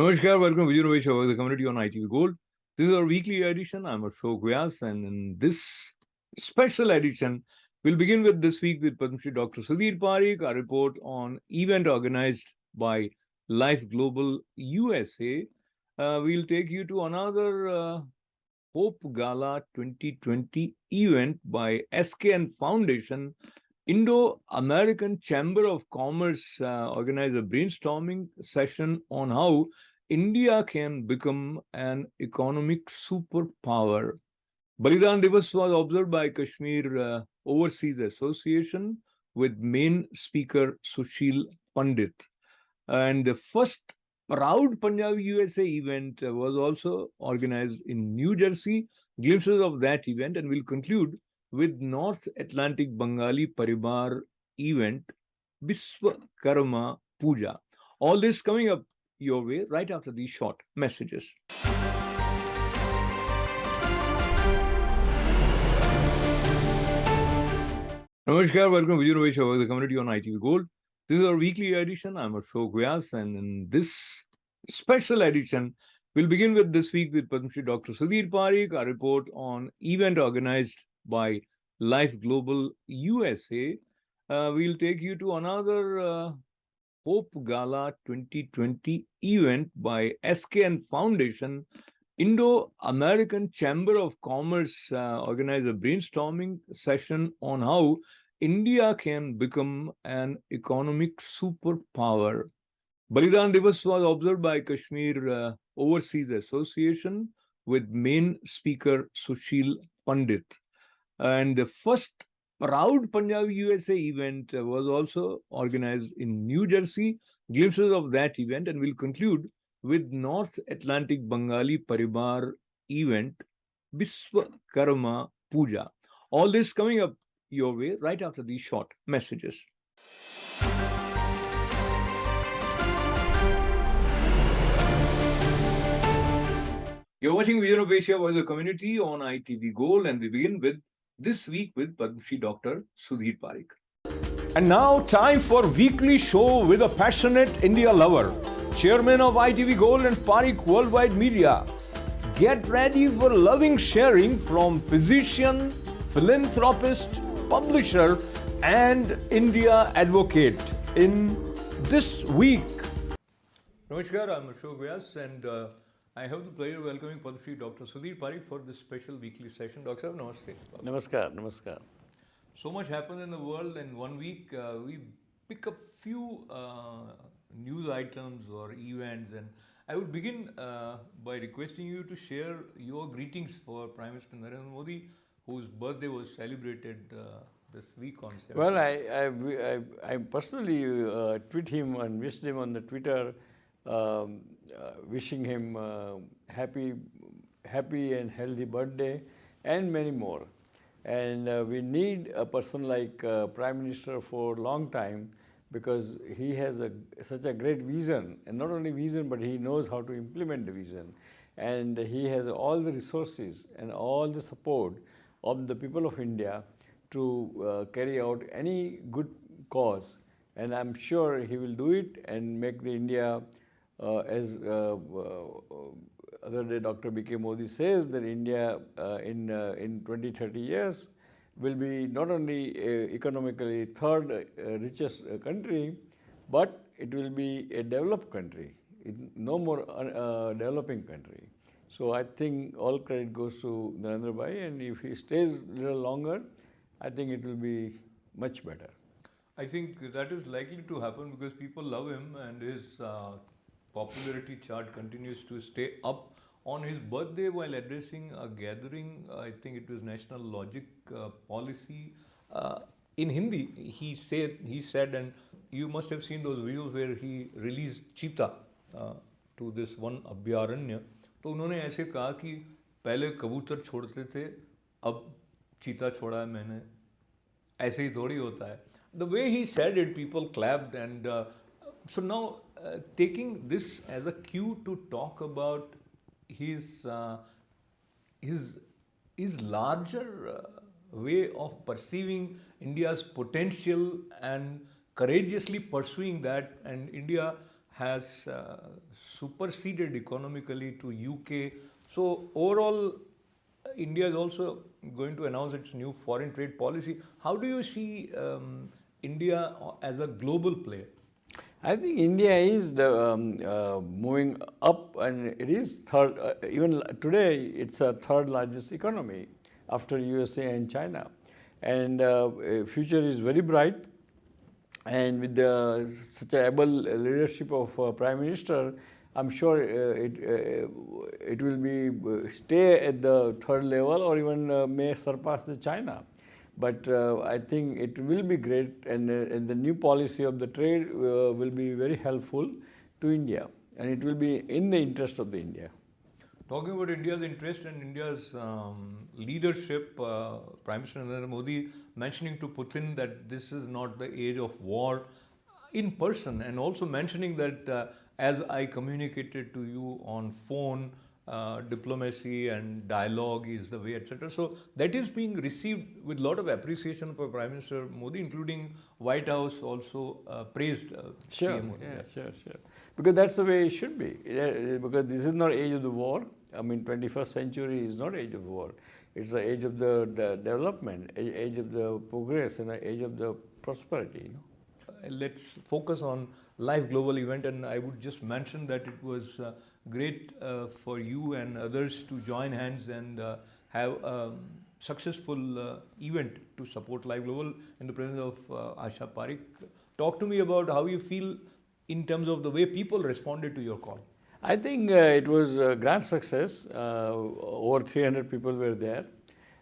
Namaskar, welcome to Vijay Show, the community on ITV Gold. This is our weekly edition. I'm Ashok Vyas, and in this special edition, we'll begin with this week with Padma Shri Dr. Sudhir Parikh, a report on event organized by Life Global USA. We'll take you to another Hope Gala 2020 event by SKN Foundation. Indo-American Chamber of Commerce organized a brainstorming session on how India can become an economic superpower. Balidan Divas was observed by Kashmir Overseas Association with main speaker Sushil Pandit. And the first Proud Punjab USA event was also organized in New Jersey. Glimpses of that event, and we'll conclude with North Atlantic Bengali Paribar event, Vishwakarma Puja. All this coming up your way right after these short messages. Namaskar, welcome to Vijay Show, the community on ITV Gold. This is our weekly edition. I'm Ashok Vyas, and in this special edition, we'll begin with this week with Padma Shri Dr. Sudhir Parikh, a report on event organized by Life Global USA. We'll take you to another Hope Gala 2020 event by SKN Foundation. Indo-American Chamber of Commerce organized a brainstorming session on how India can become an economic superpower. Balidan Divas was observed by Kashmir Overseas Association with main speaker Sushil Pandit. And the first Proud Punjab USA event was also organized in New Jersey. Glimpses of that event, and we'll conclude with North Atlantic Bengali Paribar event, Vishwakarma Puja. All this coming up your way right after these short messages. You're watching Vision of Asia Voice of Community on ITV Gold, and we begin with this week with Padma Shri Dr. Sudhir Parikh. And now, time for weekly show with a passionate India lover, chairman of ITV Gold and Parikh Worldwide Media. Get ready for loving sharing from physician, philanthropist, publisher, and India advocate in this week. Namaskar, I'm Ashok Vyas, and I have the pleasure of welcoming Padma Shri Dr. Sudhir Parikh for this special weekly session. Dr. Sahab, namaste. Namaskar, namaskar. So much happened in the world in 1 week. We pick up few news items or events, and I would begin by requesting you to share your greetings for Prime Minister Narendra Modi, whose birthday was celebrated this week on 7th. Well, I personally tweet him and wished him on the Twitter, wishing him happy and healthy birthday and many more. And we need a person like Prime Minister for a long time, because he has such a great vision, and not only vision, but he knows how to implement the vision, and he has all the resources and all the support of the people of India to carry out any good cause, and I'm sure he will do it and make the India as other day Dr. B.K. Modi says that India in 20-30 years will be not only economically third richest country, but it will be a developed country, no more developing country. So I think all credit goes to Narendra Bhai, and if he stays a little longer, I think it will be much better. I think that is likely to happen because people love him, and his popularity chart continues to stay up. On his birthday, while addressing a gathering, I think it was National Logic Policy, in Hindi, he said, and you must have seen those videos where he released cheetah to this one अभयारण्य. तो उन्होंने ऐसे कहा कि पहले कबूतर छोड़ते थे, अब चीता छोड़ा है मैंने. ऐसे ही थोड़ी होता है. The way he said it, people clapped, and so now taking this as a cue to talk about his larger way of perceiving India's potential and courageously pursuing that, and India has superseded economically to UK. So overall, India is also going to announce its new foreign trade policy. How do you see India as a global player? I think India is moving up, and it is third. Even today, it's a third largest economy after USA and China, and future is very bright. And with such a able leadership of Prime Minister, I'm sure it will be stay at the third level or even may surpass the China. But I think it will be great, and the new policy of the trade will be very helpful to India, and it will be in the interest of the India. Talking about India's interest and India's leadership, Prime Minister Narendra Modi mentioning to Putin that this is not the age of war in person, and also mentioning that as I communicated to you on phone, diplomacy and dialogue is the way, etc. So that is being received with a lot of appreciation for Prime Minister Modi, including White House also praised Sure, PM Modi. yeah, sure. Because that's the way it should be. Because this is not age of the war. I mean, 21st century is not age of war. It's the age of the development, age of the progress, and the age of the prosperity. Let's focus on live global event, and I would just mention that it was great for you and others to join hands and have a successful event to support live global in the presence of Asha Parekh. Talk to me about how you feel in terms of the way people responded to your call. I think it was a grand success. Over 300 people were there,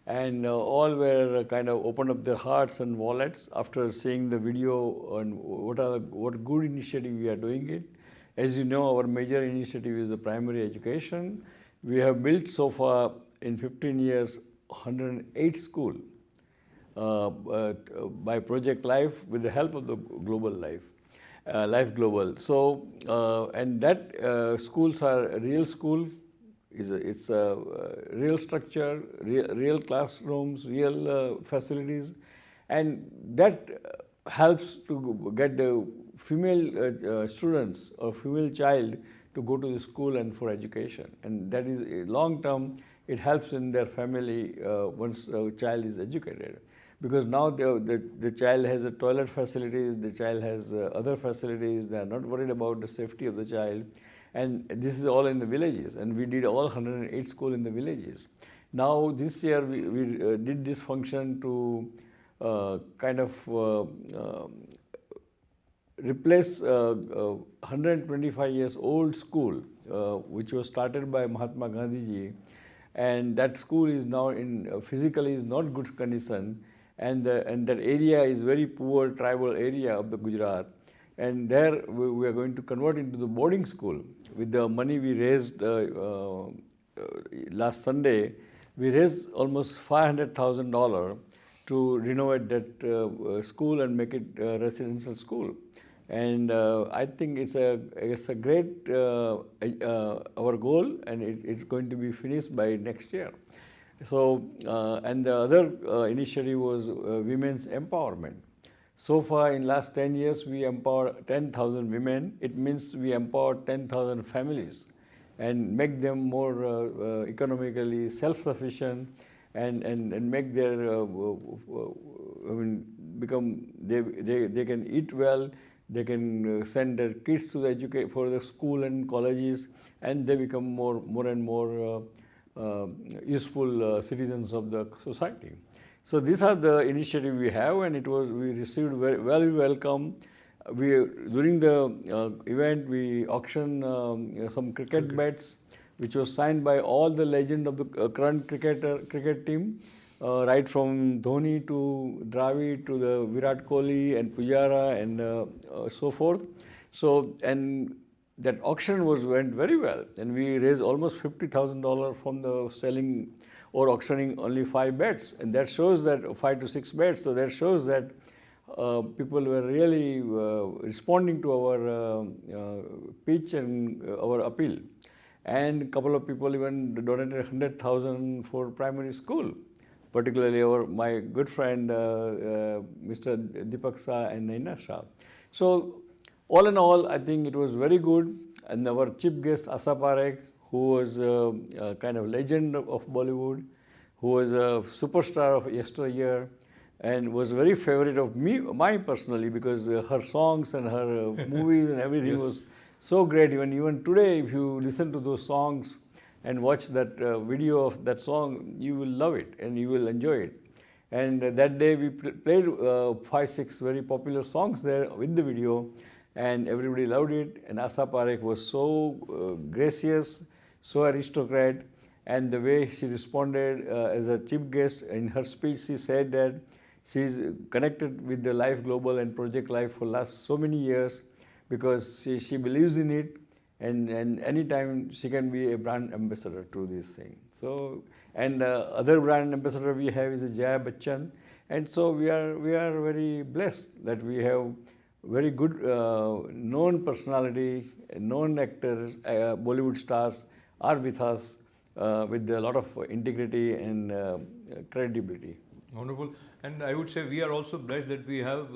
and all were kind of opened up their hearts and wallets after seeing the video on what good initiative we are doing it. As you know, our major initiative is the primary education. We have built so far in 15 years 108 schools by Project Life with the help of the Global Life. Life Global. So, and that schools are real school. It's a real structure, real classrooms, real facilities, and that helps to get the female students or female child to go to the school and for education. And that is long term. It helps in their family once a child is educated. Because now the child has a toilet facilities, the child has other facilities, they are not worried about the safety of the child. And this is all in the villages, and we did all 108 schools in the villages. Now this year we did this function to kind of replace 125 years old school, which was started by Mahatma Gandhi ji. And that school is now physically is not good condition. And that area is very poor tribal area of the Gujarat, and there we are going to convert into the boarding school with the money we raised last Sunday. We raised almost $500,000 to renovate that school and make it a residential school. And I think it's a great our goal, and it's going to be finished by next year. So, and the other initiative was women's empowerment. So far in last 10 years, we empower 10,000 women. It means we empower 10,000 families and make them more economically self-sufficient and make their, I mean, become, they can eat well, they can send their kids to for the school and colleges, and they become more and more useful citizens of the society. So these are the initiative we have, and we received very welcome. During the event we auctioned some cricket bats, which was signed by all the legend of the current cricket team, right from Dhoni to Dravid to the Virat Kohli and Pujara and so forth. So, and that auction went very well, and we raised almost $50,000 from the selling or auctioning only 5 bets, and that shows that 5 to 6 bets. So that shows that people were really responding to our pitch and our appeal. And a couple of people even donated 100,000 for primary school, particularly my good friend Mr. Deepak Shah and Naina Shah. So all in all, I think it was very good. And our chief guest, Asa Parekh, who was a kind of legend of Bollywood, who was a superstar of yesteryear, and was very favorite of mine personally, because her songs and her movies and everything Yes. was so great. Even today, if you listen to those songs and watch that video of that song, you will love it and you will enjoy it. And that day we played 5-6 very popular songs there with the video, and everybody loved it. And Asa Parekh was so gracious, so aristocrat, and the way she responded as a chief guest in her speech, she said that she is connected with the Life Global and Project Life for last so many years, because she believes in it, and anytime she can be a brand ambassador to this thing. So, and other brand ambassador we have is Jaya Bachchan, and so we are very blessed that we have very good known personality, known actors, Bollywood stars are with us with a lot of integrity and credibility. Wonderful. And I would say we are also blessed that we have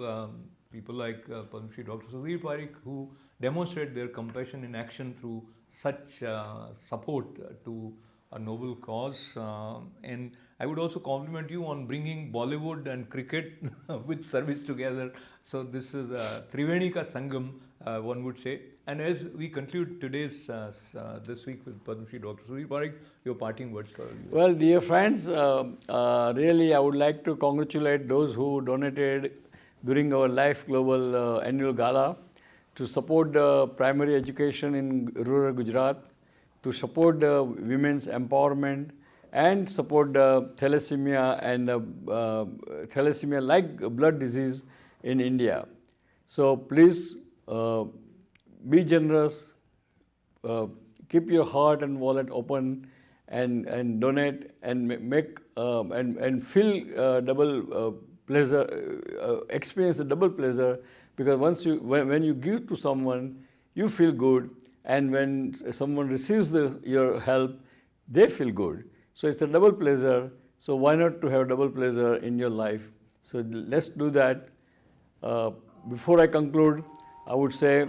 people like Padma Shri Dr. Sudhir Parikh, who demonstrate their compassion in action through such support to a noble cause. And I would also compliment you on bringing Bollywood and cricket with service together. So this is Triveni ka Sangam, one would say. And as we conclude today's this week with Padma Shri Dr. Sudhir Parikh, your parting words for you. Well, dear friends, really I would like to congratulate those who donated during our Life Global annual gala to support the primary education in rural Gujarat, to support the women's empowerment, and support the thalassemia and thalassemia-like blood disease in India. So please be generous, keep your heart and wallet open, and donate, and make and feel double pleasure, experience a double pleasure, because when you give to someone, you feel good, and when someone receives your help, they feel good. So it's a double pleasure. So why not to have double pleasure in your life? So let's do that. Before I conclude, I would say,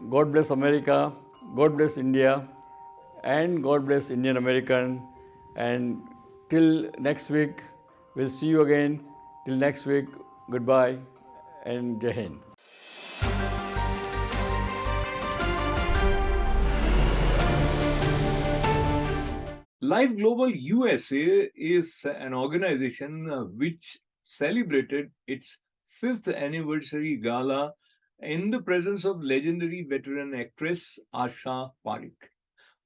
God bless America, God bless India, and God bless Indian American. And till next week, we'll see you again. Till next week, goodbye and Jai Hind. Life Global USA is an organization which celebrated its 5th anniversary gala in the presence of legendary veteran actress Asha Parekh.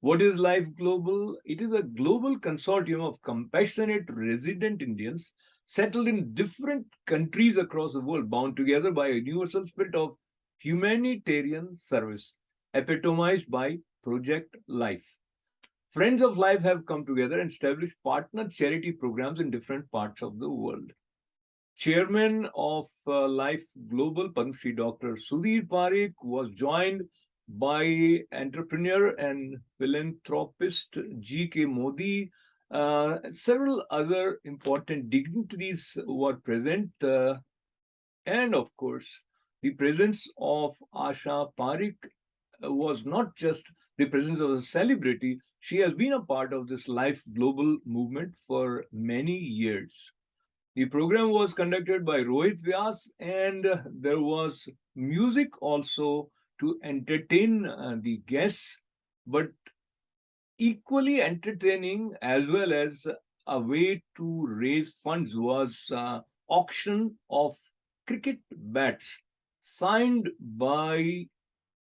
What is Life Global? It is a global consortium of compassionate resident Indians settled in different countries across the world, bound together by a universal spirit of humanitarian service, epitomized by Project Life. Friends of Life have come together and established partner charity programs in different parts of the world. Chairman of Life Global, Padma Shri Dr. Sudhir Parikh, was joined by entrepreneur and philanthropist G.K. Modi. Several other important dignitaries were present, and of course, the presence of Asha Parekh was not just the presence of a celebrity. She has been a part of this Life Global movement for many years. The program was conducted by Rohit Vyas, and there was music also to entertain the guests, but equally entertaining as well as a way to raise funds was auction of cricket bats signed by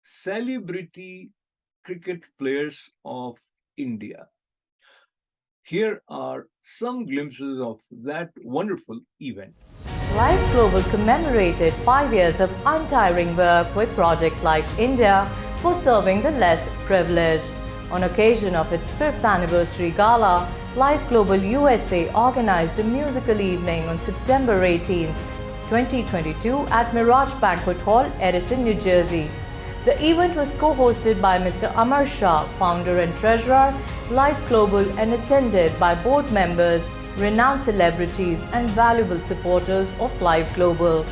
celebrity cricket players of India. Here are some glimpses of that wonderful event. Life Global commemorated 5 years of untiring work with Project Life India for serving the less privileged. On occasion of its 5th anniversary gala, Life Global USA organized a musical evening on September 18, 2022 at Mirage Banquet Hall, Edison, New Jersey. The event was co-hosted by Mr. Amar Shah, founder and treasurer, Life Global, and attended by board members, renowned celebrities, and valuable supporters of Life Global.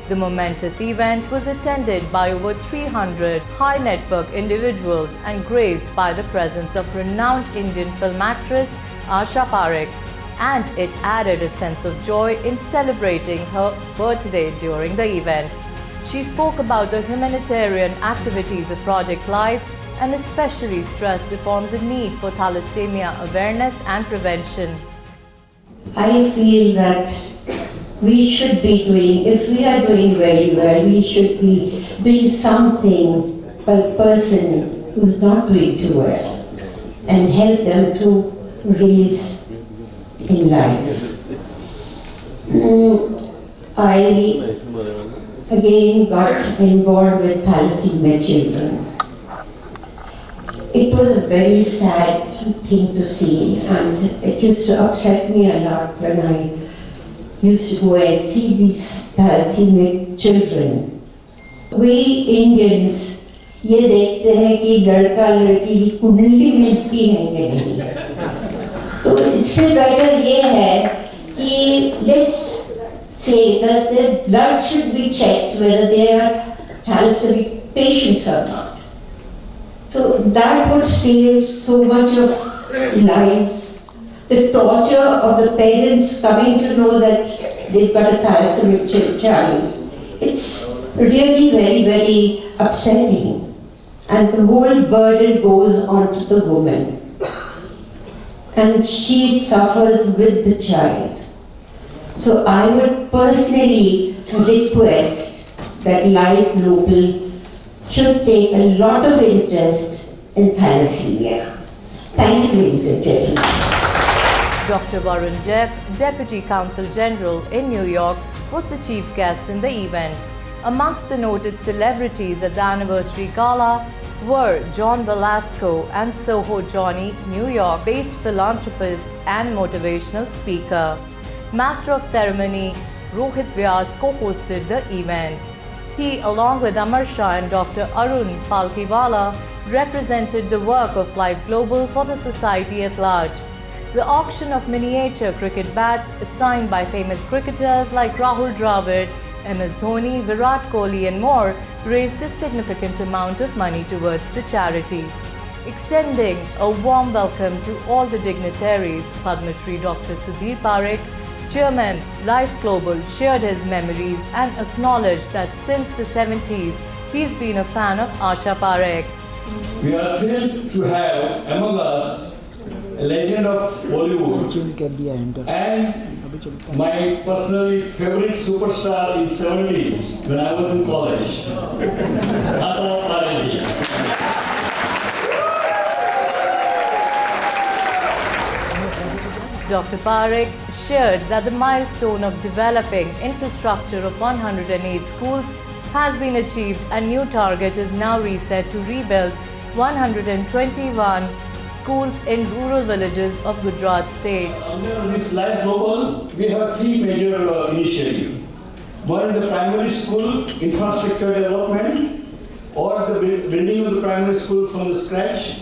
The momentous event was attended by over 300 high-net-worth individuals and graced by the presence of renowned Indian film actress Asha Parekh, and it added a sense of joy in celebrating her birthday during the event. She spoke about the humanitarian activities of Project Life and especially stressed upon the need for thalassemia awareness and prevention. I feel that we should be doing, if we are doing very well, we should be doing something for a person who's not doing too well and help them to raise in life. I again got involved with thalassemia children. It was a very sad thing to see, and it used to upset me a lot when I used to go and see these thalassemia children. We Indians ये देखते हैं कि लड़का लड़की की कुंडली मिलती है कि नहीं, तो इससे बेटर ये है कि let's say that the blood should be checked whether they are thalassemia patients or not. So that would save so much of lives. The torture of the parents coming to know that they've got a thalassemia child, it's really very, very upsetting. And the whole burden goes on to the woman. And she suffers with the child. So I would personally request that Life Global should take a lot of interest in thalassemia. Thank you, ladies and gentlemen. Dr. Varun Jeff, Deputy Consul General in New York, was the chief guest in the event. Amongst the noted celebrities at the anniversary gala were John Velasco and Soho Johnny, New York-based philanthropist and motivational speaker. Master of Ceremony Rohit Vyas co-hosted the event. He, along with Amar Shah and Dr. Arun Palkiwala, represented the work of Life Global for the society at large. The auction of miniature cricket bats signed by famous cricketers like Rahul Dravid, MS Dhoni, Virat Kohli and more raised a significant amount of money towards the charity. Extending a warm welcome to all the dignitaries, Padma Shri Dr. Sudhir Parekh, Chairman Life Global, shared his memories and acknowledged that since the 70s, he's been a fan of Asha Parekh. We are thrilled to have among us a legend of Bollywood and my personally favorite superstar in 70s when I was in college, Asha Parekh. Dr. Parekh shared that the milestone of developing infrastructure of 108 schools has been achieved and new target is now reset to rebuild 121 schools in rural villages of Gujarat state. Under this Life Global, we have three major initiatives. One is the primary school infrastructure development or the building of the primary school from the scratch.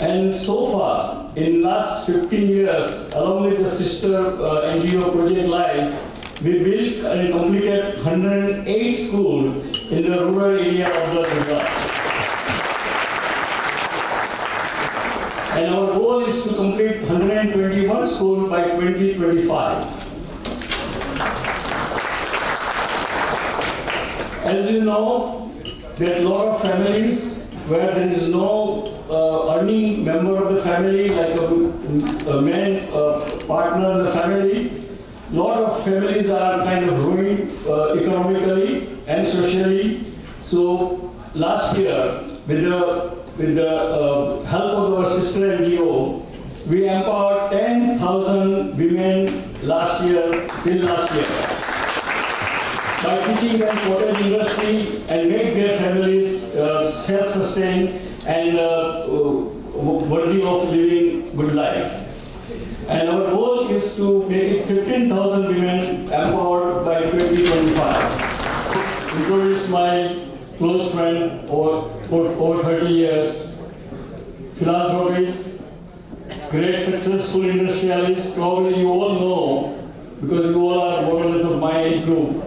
And so far, in last 15 years, along with the sister NGO Project Life, we built and completed 108 schools in the rural area of the Gujarat. And our goal is to complete 121 schools by 2025. As you know, there are a lot of families where there is no earning member of the family, like a man partner in the family. A lot of families are kind of ruined economically and socially. So last year, with the help of our sister NGO, we empowered 10,000 women last year, till last year, by teaching them cottage industry and make their families self-sustained and worthy of living good life. And our goal is to make it 15,000 women empowered by 2025. Introduce my close friend for over 30 years, philanthropist, great successful industrialist. Probably you all know because you all are more or less of my age group.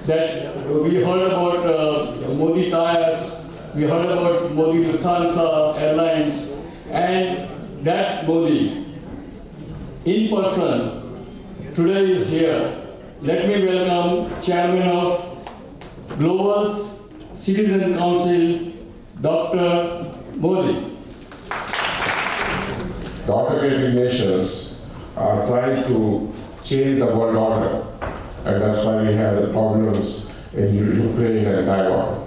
that we heard about Modi tires, we heard about Modi Lufthansa Airlines, and that Modi in person today is here. Let me welcome Chairman of Global Citizen Council, Dr. Modi. The autocratic nations are trying to change the world order, and that's why we have the problems in Ukraine and Taiwan.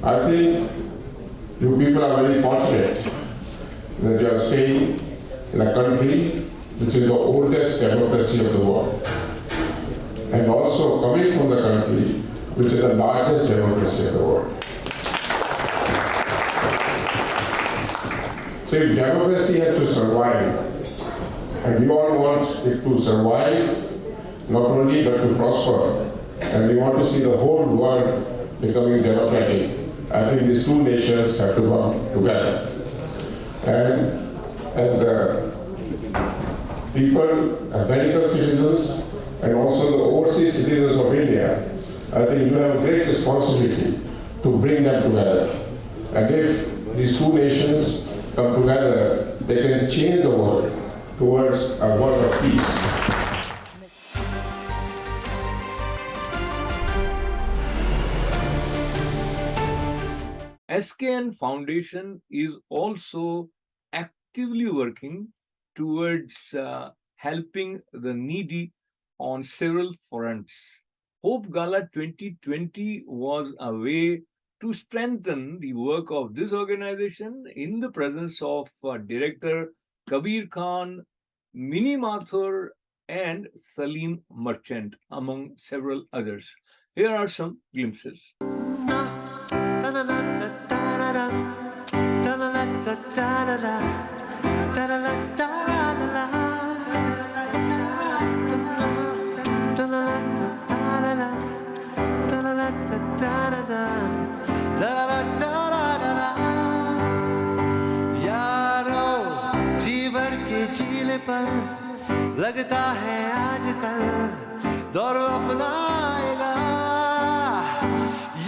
I think you people are very fortunate that you are staying in a country which is the oldest democracy of the world, and also coming from the country which is the largest democracy of the world. So if democracy has to survive, and we all want it to survive, not only but to prosper, and we want to see the whole world becoming democratic, I think these two nations have to work together. And as people, American citizens, and also the overseas citizens of India, I think you have a great responsibility to bring them together. And if these two nations come together, they can change the world towards a world of peace. SKN Foundation is also actively working towards helping the needy on several fronts. Hope Gala 2020 was a way to strengthen the work of this organization in the presence of Director Kabir Khan, Mini Mathur, and Salim Merchant, among several others. Here are some glimpses. पर लगता है आजकल दौर अपनाएगा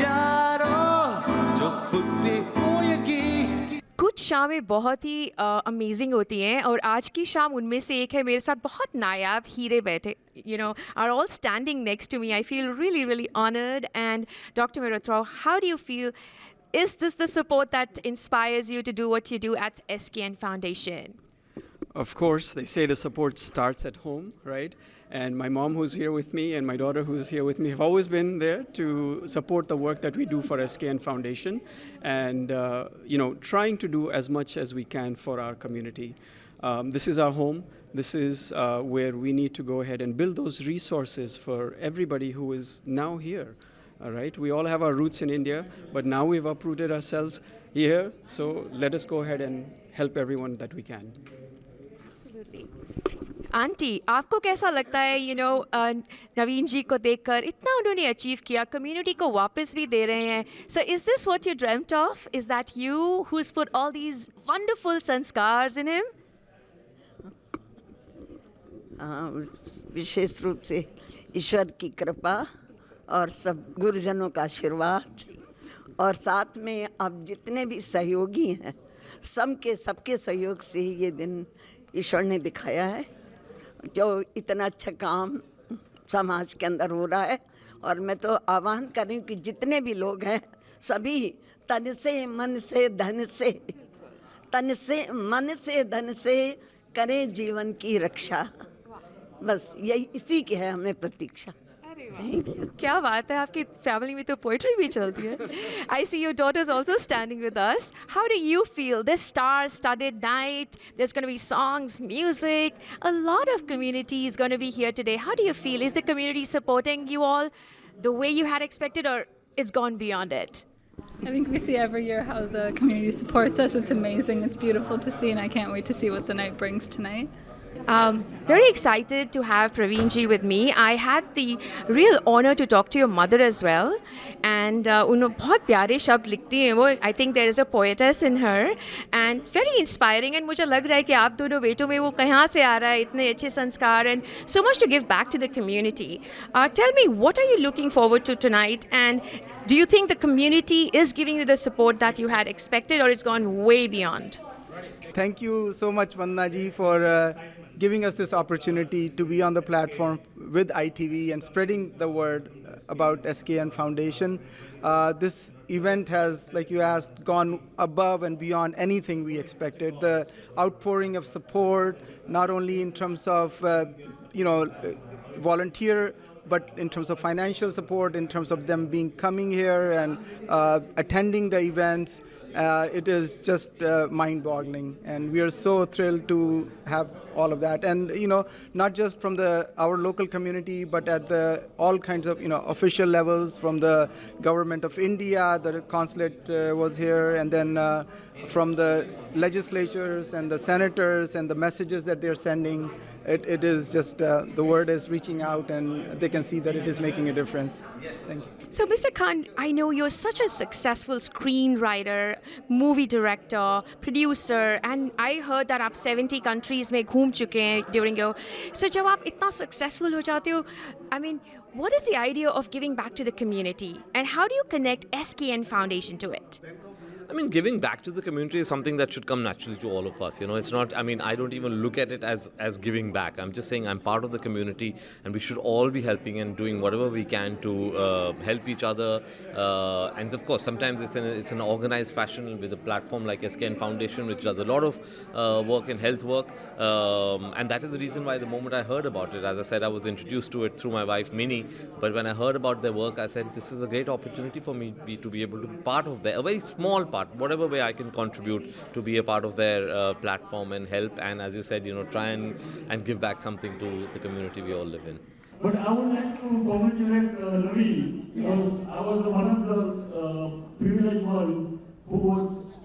यारों जो खुद पे हो यकीन। कुछ शामें बहुत ही अमेजिंग होती हैं और आज की शाम उनमें से एक है। मेरे साथ बहुत नायाब हीरे बैठे are all standing next to me. I feel really, really honored. And Dr. Mehrotra, how do you feel? Is this the support that inspires you to do what you do at SKN Foundation? Of course, they say the support starts at home, right? And my mom, who's here with me, and my daughter, who's here with me, have always been there to support the work that we do for SKN Foundation, and trying to do as much as we can for our community. This is our home. This is where we need to go ahead and build those resources for everybody who is now here. All right, we all have our roots in India, but now we've uprooted ourselves here. So let us go ahead and help everyone that we can. Absolutely. Aunty, आपको कैसा लगता है नवीन जी को देखकर इतना उन्होंने achieve किया, community को वापस भी दे रहे हैं. So is this what you dreamt of? Is that you who's put all these wonderful sanskars in him? विशेष रूप से ईश्वर की कृपा और सब गुरुजनों का आशीर्वाद और साथ में अब जितने भी सहयोगी हैं सबके सहयोग से ये दिन ईश्वर ने दिखाया है जो इतना अच्छा काम समाज के अंदर हो रहा है. और मैं तो आह्वान कर रही हूँ कि जितने भी लोग हैं सभी तन से मन से धन से धन से करें जीवन की रक्षा. बस यही इसी की है हमें प्रतीक्षा. क्या बात है, आपकी फैमिली में तो पोइट्री भी चलती है. I see your daughters also standing with us. How do you feel? This star-studded night, there's going to be songs, music, a lot of community is going to be here today. How do you feel? Is the community supporting you all the way you had expected, or it's gone beyond it? I think we see every year how the community supports us. It's amazing. It's beautiful to see, and I can't wait to see what the night brings tonight. Very excited to have Praveenji with me. I had the real honor to talk to your mother as well. And उन्होंने बहुत प्यारे शब्द लिखती हैं वो. I think there is a poetess in her and very inspiring. And मुझे लग रहा है कि आप दोनों बेटों में वो कहाँ से आ रहा है इतने अच्छे संस्कार and so much to give back to the community. Tell me, what are you looking forward to tonight? And do you think the community is giving you the support that you had expected, or it's gone way beyond? Thank you so much, Vandana ji, for giving us this opportunity to be on the platform with ITV and spreading the word about SKN Foundation. This event has, like you asked, gone above and beyond anything we expected. The outpouring of support, not only in terms of volunteer, but in terms of financial support, in terms of them coming here and attending the events, it is just mind-boggling, and we are so thrilled to have all of that. And not just from our local community, but at all kinds of official levels, from the government of India, the consulate was here, and then from the legislatures and the senators and the messages that they're sending. It is just the word is reaching out, and they can see that it is making a difference. Thank you. So, Mr. Khan, I know you're such a successful screenwriter, movie director, producer, and I heard that आप 70 countries में घूम चुके हैं during your. So, जब आप इतना successful हो जाते हो, I mean, what is the idea of giving back to the community, and how do you connect SKN Foundation to it? I mean, giving back to the community is something that should come naturally to all of us. It's not, I don't even look at it as giving back. I'm just saying I'm part of the community, and we should all be helping and doing whatever we can to help each other. And of course, sometimes it's an organized fashion with a platform like SKN Foundation, which does a lot of work in health work. And that is the reason why the moment I heard about it, as I said, I was introduced to it through my wife, Minnie. But when I heard about their work, I said, this is a great opportunity for me to be able to be part of a very small part, whatever way I can contribute to be a part of their platform and help, and as you said, try and give back something to the community we all live in. But I would like to congratulate Naveen, because I was one of the privileged one who was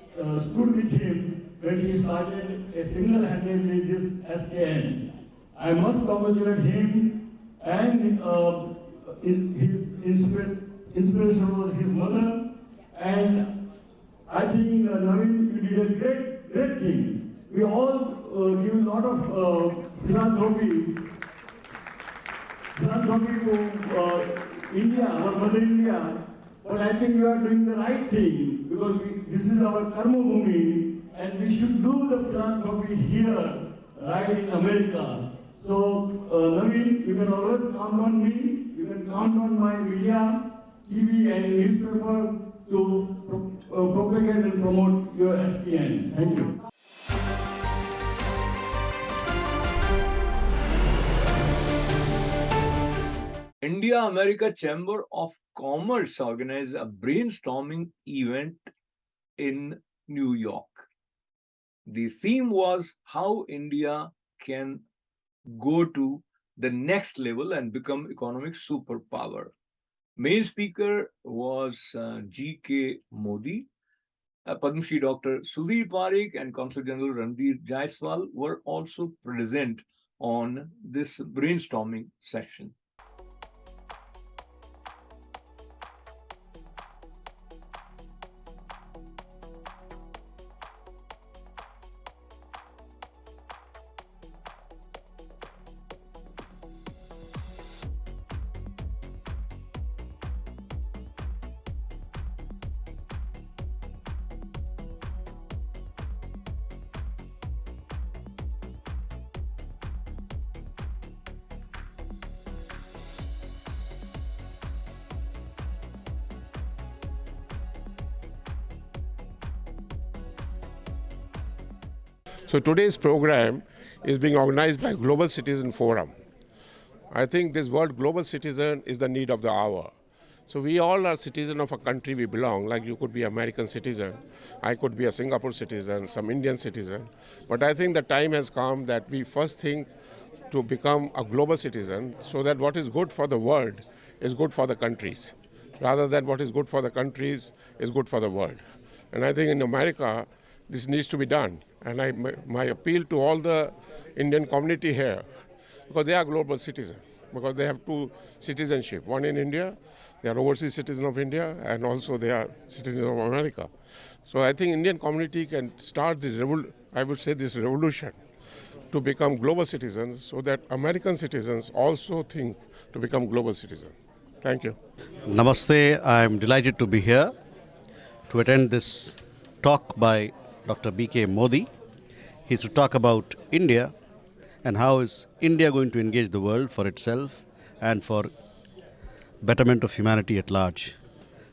stood with him when he started single-handedly this SKN. I must congratulate him, and his inspiration was his mother, and I think Naveen, you did a great thing. We all give a lot of philanthropy to India, our mother India. But I think you are doing the right thing, because this is our karma bhumi, and we should do the philanthropy here, right in America. So Naveen, you can always count on me. You can count on my media, TV, and newspaper to propagate and promote your SKN. Thank you. India-America Chamber of Commerce organized a brainstorming event in New York. The theme was how India can go to the next level and become economic superpower. Main speaker was G.K. Modi. Padma Shri Dr. Sudhir Parikh and Consul General Ranveer Jaiswal were also present on this brainstorming session. So today's program is being organized by Global Citizen Forum. I think this word global citizen is the need of the hour. So we all are citizens of a country we belong, like you could be American citizen, I could be a Singapore citizen, some Indian citizen. But I think the time has come that we first think to become a global citizen, so that what is good for the world is good for the countries, rather than what is good for the countries is good for the world. And I think in America, this needs to be done. And my appeal to all the Indian community here, because they are global citizens, because they have two citizenship. One in India, they are overseas citizens of India, and also they are citizens of America. So I think Indian community can start this, this revolution to become global citizens, so that American citizens also think to become global citizens. Thank you. Namaste. I am delighted to be here to attend this talk by Dr. B.K. Modi. He's to talk about India and how is India going to engage the world for itself and for betterment of humanity at large.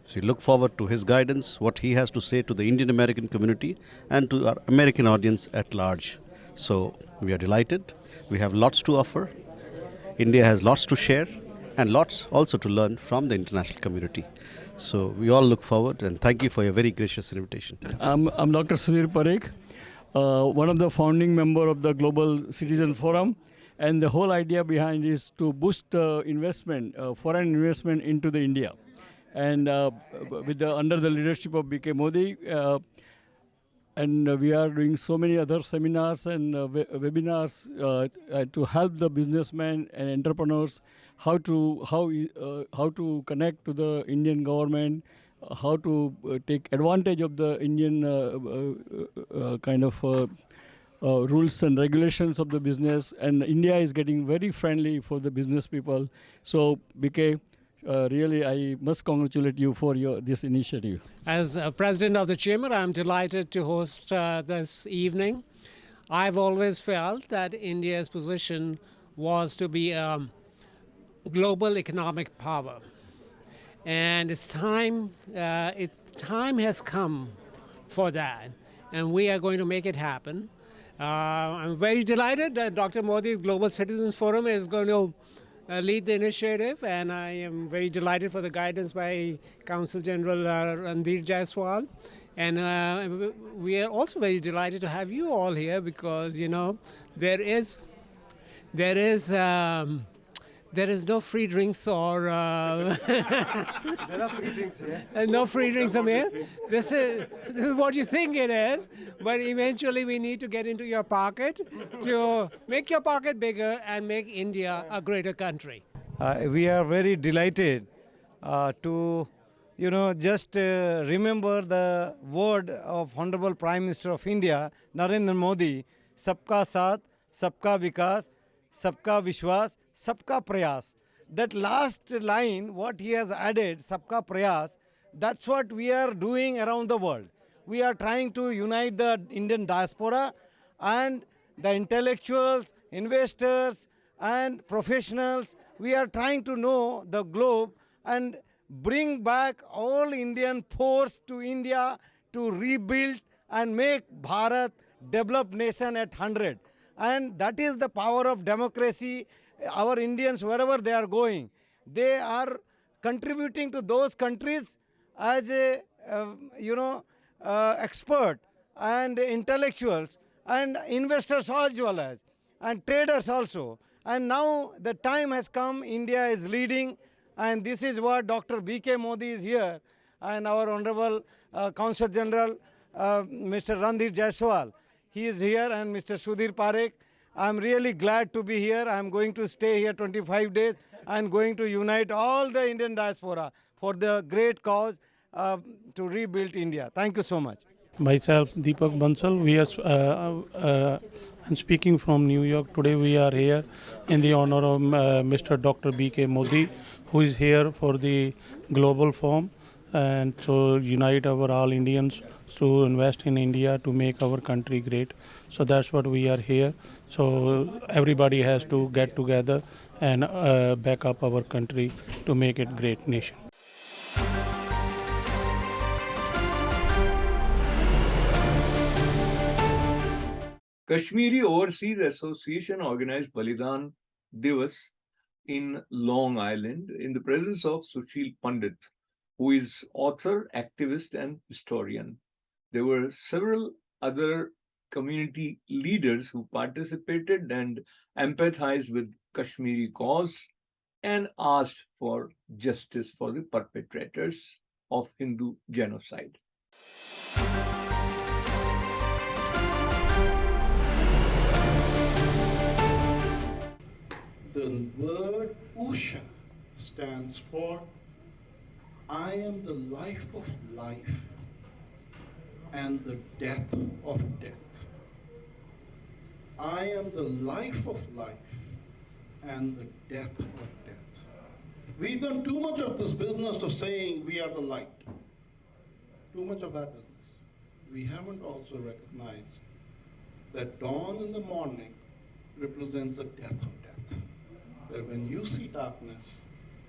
So we look forward to his guidance, what he has to say to the Indian American community and to our American audience at large. So we are delighted. We have lots to offer. India has lots to share and lots also to learn from the international community. So we all look forward, and thank you for your very gracious invitation. I'm Dr. Sudhir Parekh, one of the founding member of the Global Citizen Forum, and the whole idea behind is to boost investment, foreign investment into the India. And under the leadership of B.K. Modi, and we are doing so many other seminars and webinars to help the businessmen and entrepreneurs how to connect to the Indian government, how to take advantage of the Indian rules and regulations of the business. And India is getting very friendly for the business people. So BK, really, I must congratulate you for this initiative. As president of the chamber, I'm delighted to host this evening. I've always felt that India's position was to be a global economic power, and it's time. Time has come for that, and we are going to make it happen. I'm very delighted that Dr. Modi's Global Citizens Forum is going to lead the initiative, and I am very delighted for the guidance by Counsel General Ranveer Jaiswal. And we are also very delighted to have you all here, because there is no free drinks or there are free drinks here. No free drinks here. This is what you think it is, but eventually we need to get into your pocket to make your pocket bigger and make India a greater country. We are very delighted to just remember the word of Honorable Prime Minister of India, Narendra Modi, Sabka Saath, Sabka Vikas, Sabka Vishwas, Sabka Prayas. That last line, what he has added, Sabka Prayas, that's what we are doing around the world. We are trying to unite the Indian diaspora and the intellectuals, investors and professionals. We are trying to know the globe and bring back all Indian force to India to rebuild and make Bharat developed nation at 100. And that is the power of democracy. Our Indians, wherever they are going, they are contributing to those countries as a expert and intellectuals and investors as well as, and traders also. And now the time has come, India is leading, and this is what Dr. B.K. Modi is here, and our Honorable Counsel General Mr. Ranveer Jaiswal, he is here, and Mr. Sudhir Parekh. I'm really glad to be here. I'm going to stay here 25 days and going to unite all the Indian diaspora for the great cause to rebuild India. Thank you so much. Myself, Deepak Bansal. I'm speaking from New York. Today we are here in the honor of Mr. Dr. B.K. Modi, who is here for the Global Forum, and to unite our all Indians to invest in India to make our country great. So that's what we are here. So everybody has to get together and back up our country to make it great nation. Kashmiri Overseas Association organized Balidan Divas in Long Island in the presence of Sushil Pandit, who is author, activist, and historian. There were several other community leaders who participated and empathized with Kashmiri cause and asked for justice for the perpetrators of Hindu genocide. The word Usha stands for I am the life of life and the death of death. I am the life of life and the death of death. We've done too much of this business of saying we are the light. Too much of that business. We haven't also recognized that dawn in the morning represents the death of death. That when you see darkness,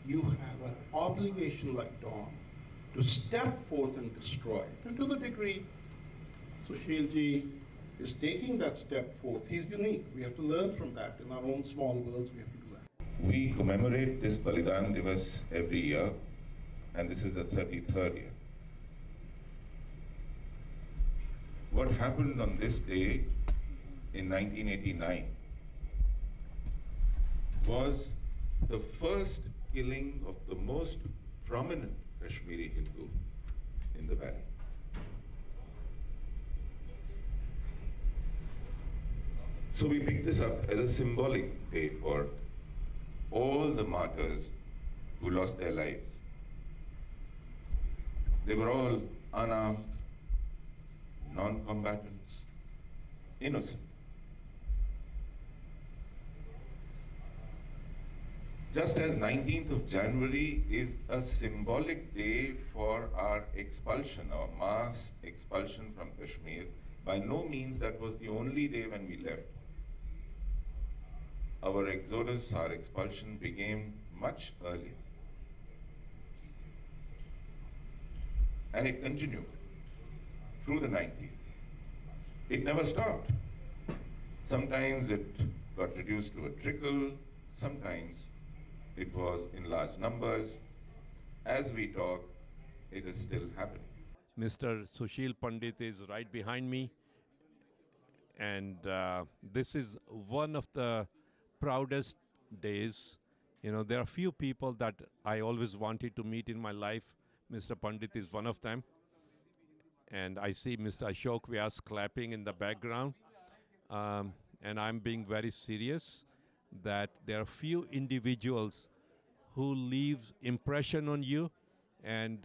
you have an obligation like dawn to step forth and destroy it. And to the degree Sushilji is taking that step forth, he's unique. We have to learn from that. In our own small worlds, we have to do that. We commemorate this Balidan Divas every year, and this is the 33rd year. What happened on this day in 1989 was the first killing of the most prominent Kashmiri Hindu in the valley. So we pick this up as a symbolic day for all the martyrs who lost their lives. They were all unarmed, non-combatants, innocent. Just as 19th of January is a symbolic day for our expulsion, our mass expulsion from Kashmir, by no means that was the only day when we left. Our exodus, our expulsion began much earlier. And it continued through the 90s. It never stopped. Sometimes it got reduced to a trickle, sometimes it was in large numbers. As we talk, it is still happening. Mr. Sushil Pandit is right behind me, and this is one of the proudest days. You know, there are few people that I always wanted to meet in my life. Mr. Pandit is one of them. And I see Mr. Ashok Vyas clapping in the background. And I'm being very serious that there are few individuals who leave impression on you. And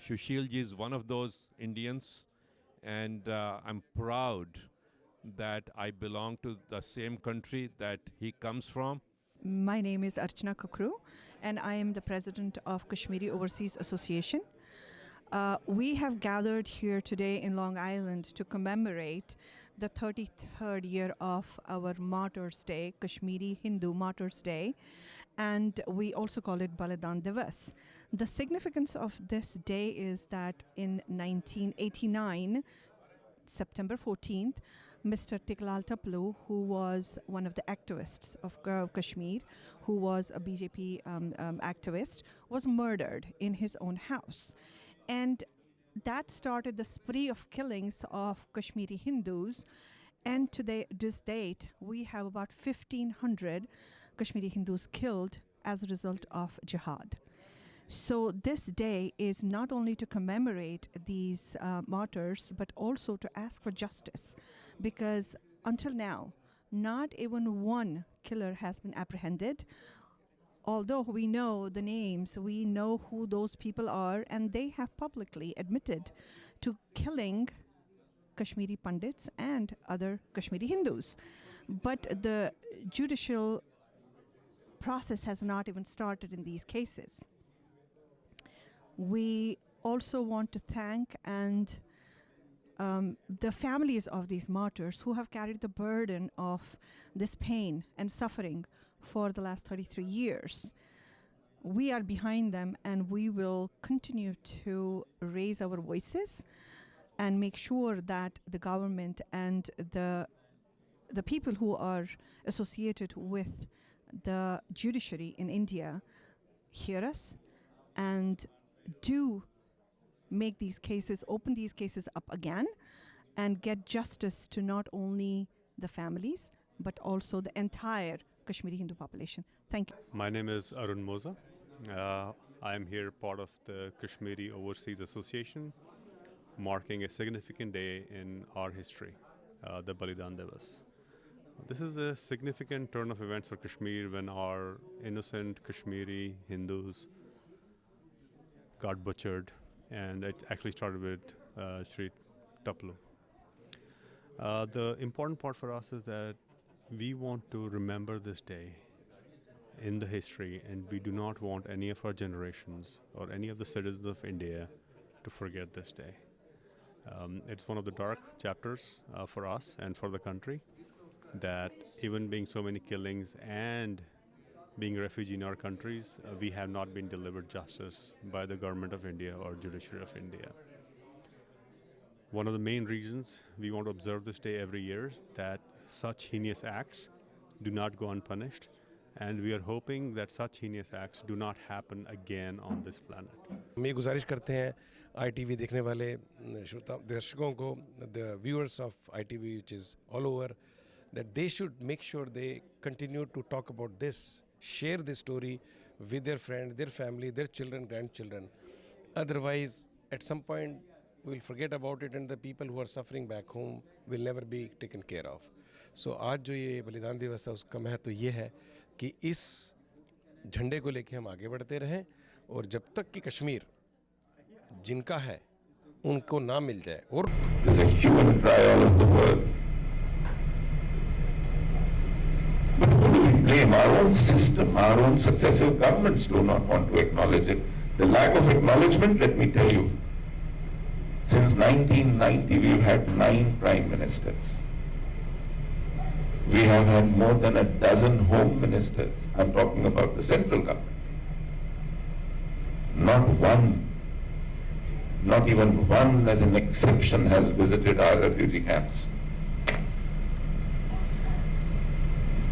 Sushilji is one of those Indians. And I'm proud that I belong to the same country that he comes from. My name is Archana Kakru, and I am the president of Kashmiri Overseas Association. We have gathered here today in Long Island to commemorate the 33rd year of our Martyrs' Day, Kashmiri Hindu Martyrs' Day, and we also call it Balidan Divas. The significance of this day is that in 1989, September 14th, Mr. Tiklal Taplu, who was one of the activists of Kashmir, who was a BJP activist, was murdered in his own house. And that started the spree of killings of Kashmiri Hindus. And to this date, we have about 1,500 Kashmiri Hindus killed as a result of jihad. So this day is not only to commemorate these martyrs, but also to ask for justice, because until now, not even one killer has been apprehended. Although we know the names, we know who those people are, and they have publicly admitted to killing Kashmiri Pandits and other Kashmiri Hindus. But the judicial process has not even started in these cases. We also want to thank the families of these martyrs who have carried the burden of this pain and suffering for the last 33 years. We are behind them, and we will continue to raise our voices and make sure that the government and the people who are associated with the judiciary in India hear us and do make these cases, open these cases up again, and get justice to not only the families, but also the entire Kashmiri Hindu population. Thank you. My name is Arun Moza. I am here part of the Kashmiri Overseas Association, marking a significant day in our history, the Balidan Divas. This is a significant turn of events for Kashmir when our innocent Kashmiri Hindus got butchered, and it actually started with Sri Taplu. The important part for us is that we want to remember this day in the history, and we do not want any of our generations or any of the citizens of India to forget this day. It's one of the dark chapters for us and for the country, that even being so many killings and being a refugee in our countries, we have not been delivered justice by the government of India or judiciary of India. One of the main reasons we want to observe this day every year, that such heinous acts do not go unpunished, and we are hoping that such heinous acts do not happen again on this planet. हम ये गुजारिश करते हैं ITV देखने वाले श्रोता दर्शकों को, the viewers of ITV which is all over, that they should make sure they continue to talk about this, share this story with their friends, their family, their children, grandchildren. Otherwise, at some point, we'll forget about it, and the people who are suffering back home will never be taken care of. So आज जो ये बलिदान दिवस है, उसका महत्व ये है कि इस झंडे को लेके हम आगे बढ़ते रहें, और जब तक कि कश्मीर जिनका है उनको ना मिल जाए. और There's a human cry all over the world. But who do we blame? Our own system, our own successive governments do not want to acknowledge it. The lack of acknowledgement, let me tell you, since 1990 we've had 9 prime ministers. We have had more than a dozen home ministers. I'm talking about the central government. Not one, not even one as an exception has visited our refugee camps.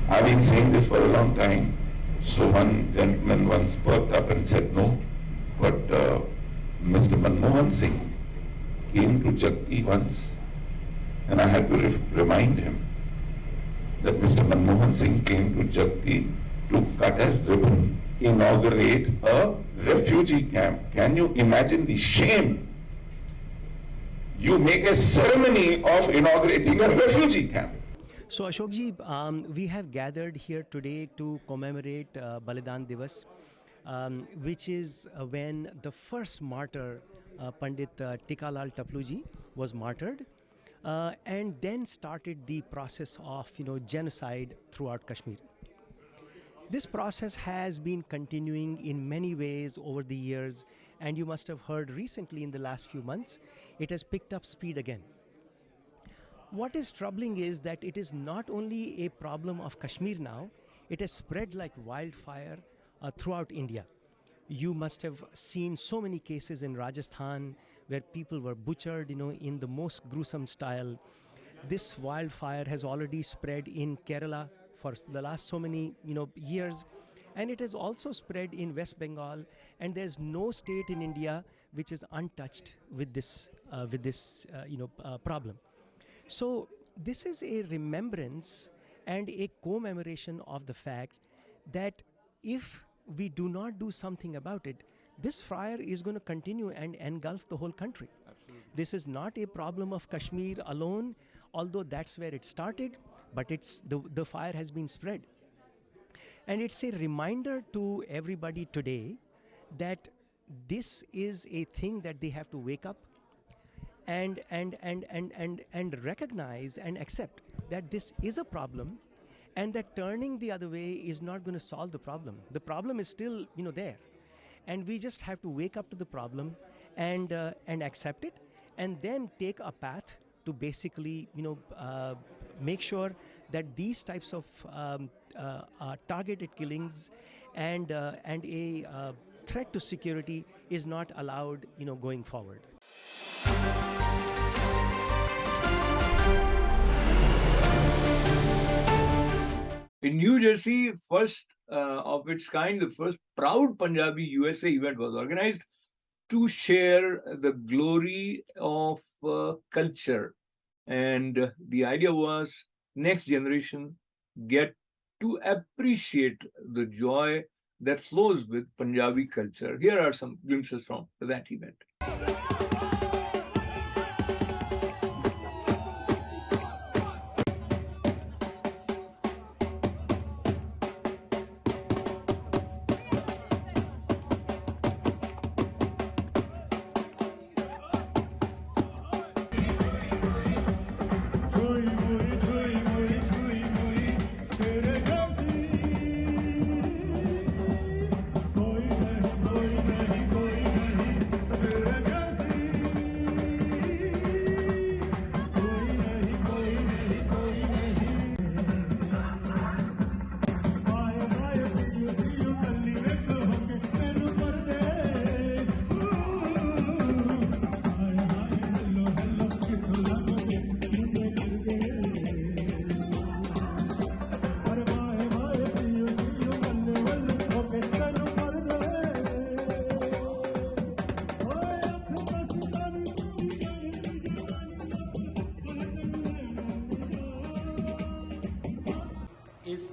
I've been saying this for a long time. So one gentleman once perked up and said, no, but Mr. Manmohan Singh came to Jagti once, and I had to remind him that Mr. Manmohan Singh came to Jagti to cut a ribbon, inaugurate a refugee camp. Can you imagine the shame? You make a ceremony of inaugurating a refugee camp. So Ashok ji, we have gathered here today to commemorate Balidan Divas, which is when the first martyr, Pandit Tikalal Taplu ji, was martyred, and then started the process of genocide throughout Kashmir. This process has been continuing in many ways over the years, and you must have heard recently in the last few months, it has picked up speed again. What is troubling is that it is not only a problem of Kashmir now, it has spread like wildfire throughout India. You must have seen so many cases in Rajasthan where people were butchered, in the most gruesome style. This wildfire has already spread in Kerala for the last so many, years, and it has also spread in West Bengal. And there's no state in India which is untouched with this, problem. So this is a remembrance and a commemoration of the fact that if we do not do something about it, this fire is going to continue and engulf the whole country. Absolutely. This is not a problem of Kashmir alone, although that's where it started, but it's the fire has been spread. And it's a reminder to everybody today that this is a thing that they have to wake up and recognize and accept that this is a problem, and that turning the other way is not going to solve the problem. The problem is still, there. And we just have to wake up to the problem and accept it, and then take a path to basically, make sure that these types of targeted killings and a threat to security is not allowed, going forward. In New Jersey, first of its kind, the first proud Punjabi USA event was organized to share the glory of culture. And the idea was next generation get to appreciate the joy that flows with Punjabi culture. Here are some glimpses from that event.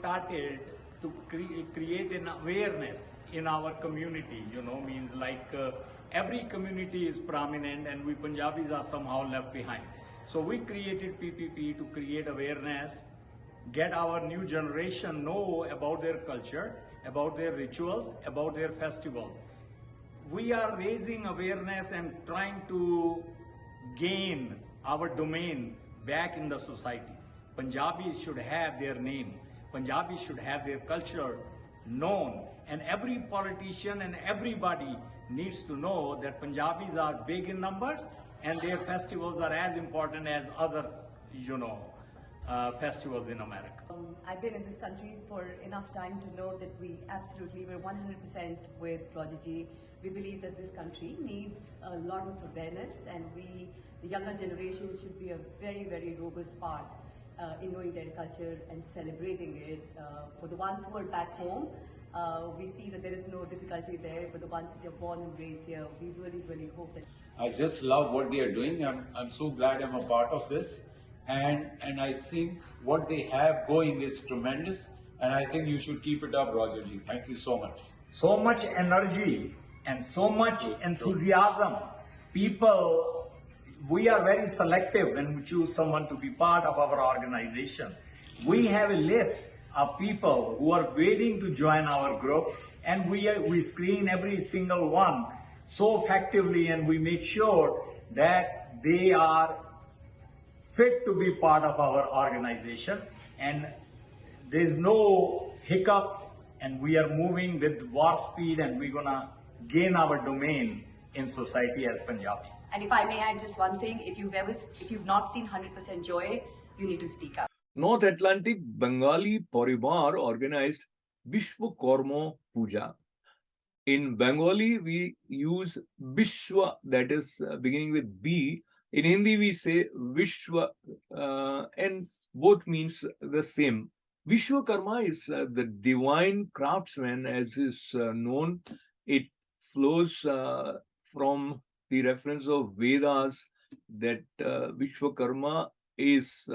started to create an awareness in our community, means like every community is prominent and we Punjabis are somehow left behind. So we created PPP to create awareness, get our new generation know about their culture, about their rituals, about their festivals. We are raising awareness and trying to gain our domain back in the society. Punjabis should have their name. Punjabis should have their culture known. And every politician and everybody needs to know that Punjabis are big in numbers and their festivals are as important as other, festivals in America. I've been in this country for enough time to know that we're 100% with Roger Ji. We believe that this country needs a lot of awareness, and the younger generation, should be a very, very robust part in knowing their culture and celebrating it. For the ones who are back home, we see that there is no difficulty there, but the ones that are born and raised here, we really, really hope that. I just love what they are doing. I'm so glad I'm a part of this. And I think what they have going is tremendous. And I think you should keep it up, Roger Ji. Thank you so much. So much energy and so much enthusiasm. People, we are very selective when we choose someone to be part of our organization. We have a list of people who are waiting to join our group, and we screen every single one so effectively, and we make sure that they are fit to be part of our organization, and there's no hiccups, and we are moving with warp speed, and we're gonna gain our domain in society as Punjabis. And if I may add just one thing, if you've not seen 100% Joy, you need to speak up. North Atlantic Bengali Paribar organized Vishwakarma Puja. In Bengali, we use Vishwa, that is beginning with B. In Hindi, we say Vishwa, and both means the same. Vishwakarma is the divine craftsman, as is known. It flows from the reference of Vedas, that Vishwakarma is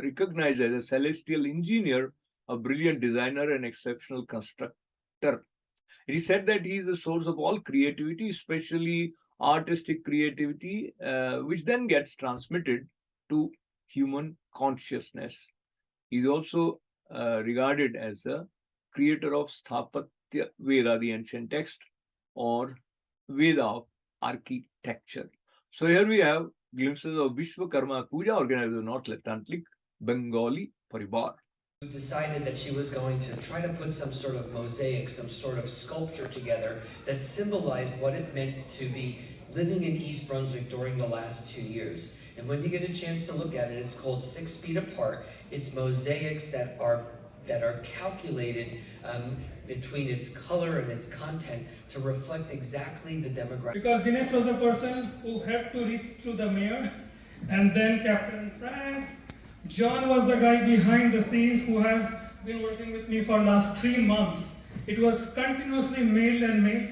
recognized as a celestial engineer, a brilliant designer, and exceptional constructor. It is said that he is the source of all creativity, especially artistic creativity, which then gets transmitted to human consciousness. He is also regarded as the creator of Sthapatya Veda, the ancient text, or Veda of architecture. So here we have glimpses of Vishwakarma Puja organized in North Atlantic Bengali Paribar. Decided that she was going to try to put some sort of mosaic, some sort of sculpture together that symbolized what it meant to be living in East Brunswick during the last 2 years. And when you get a chance to look at it, it's called 6 Feet Apart. It's mosaics that are calculated between its color and its content to reflect exactly the demographic. Because Dinesh was the person who had to reach through the mayor, and then Captain Frank. John was the guy behind the scenes who has been working with me for last 3 months. It was continuously mail and mail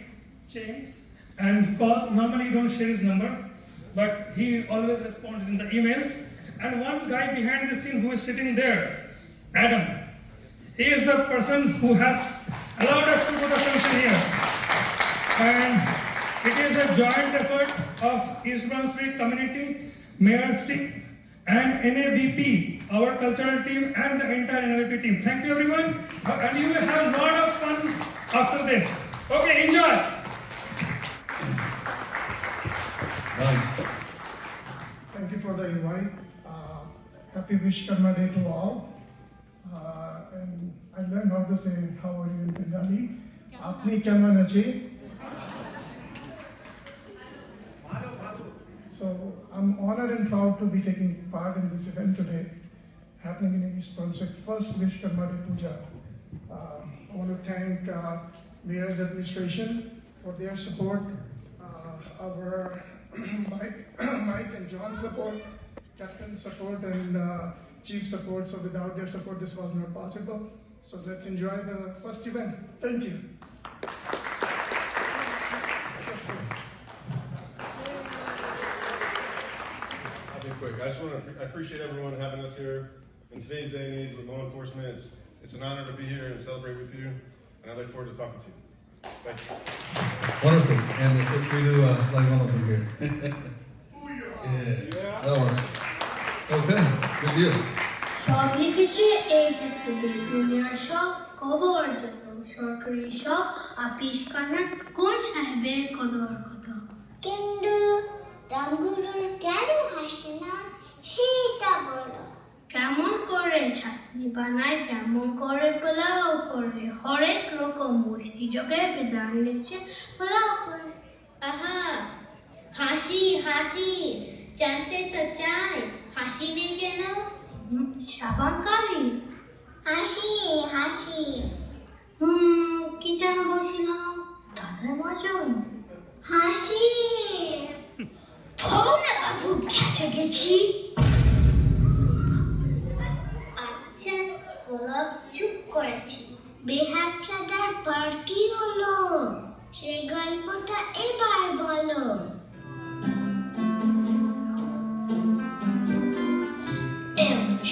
chains and calls. Normally you don't share his number, but he always responds in the emails. And one guy behind the scene who is sitting there, Adam. He is the person who has allowed us to do the function here. And it is a joint effort of East Brunswick community, mayor's team, and NAVP, our cultural team, and the entire NAVP team. Thank you, everyone. And you will have a lot of fun after this. Okay, enjoy. Nice. Thank you for the invite. Happy Vishwakarma Day to all. And I learned how to say how are you in Bengali. Apni keman ache? So I'm honored and proud to be taking part in this event today, happening in East Brunswick, first Vishwakarma Day Puja. I want to thank Mayor's administration for their support, our Mike and John's support, Captain's support, and Chief support. So without their support, this was not possible. So let's enjoy the first event. Thank you. I'll be quick. I appreciate everyone having us here. In today's day and age with law enforcement, it's It's an honor to be here and celebrate with you, and I look forward to talking to you. Thank you. Wonderful. And of course we do like all of them here. Yeah. That works. Okay, good deal. সব লিখেছে এই পৃথিবী দুনিয়ার সব খবর যত সরকারি সব আবিষ্কার কোন সাহেবের কদর কত কিন্তু রামগুরুর কেন হাসে না সেটা বলো কেমন করে চাটনি বানায় কেমন করে পোলাও করে হরেক রকম মিষ্টি যোগে বিধান লিখছে পোলাও করে আহা হাসি হাসি জানতে তো চাই হাসি নেই কেন সাবানকারী হাসি হাসি কি যেন বলছিলাম দাদার বাজন হাসি না বাবু কাছে গেছি আচ্ছা বলো চুপ করেছি বেহাত ছাড়ার পর কি হলো সেই গল্পটা এবার বলো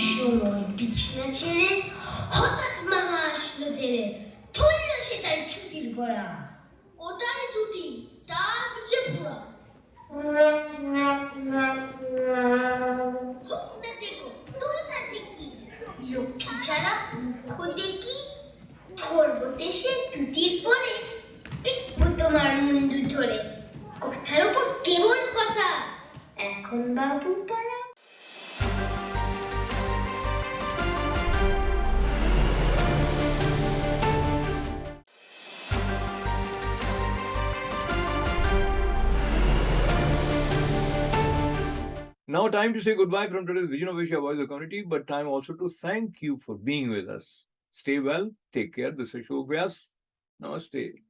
সময় বিছনা ছেড়ে হঠাৎ মামা আসলো তেরে ধরল সে তার ছুটির গোড়া ওটাই ছুটি তার পিছে পুরা দেখো তোর না দেখি লক্ষ্মী ছাড়া খোদে কি ধরবো দেশে জুতির পরে পিটবো তোমার মুন্ডু ধরে কথার উপর কেবল কথা এখন বাবু পালা Now, time to say goodbye from today's Vision of Asia Voice of the Community, but time also to thank you for being with us. Stay well, take care. This is Ashok Vyas. Namaste.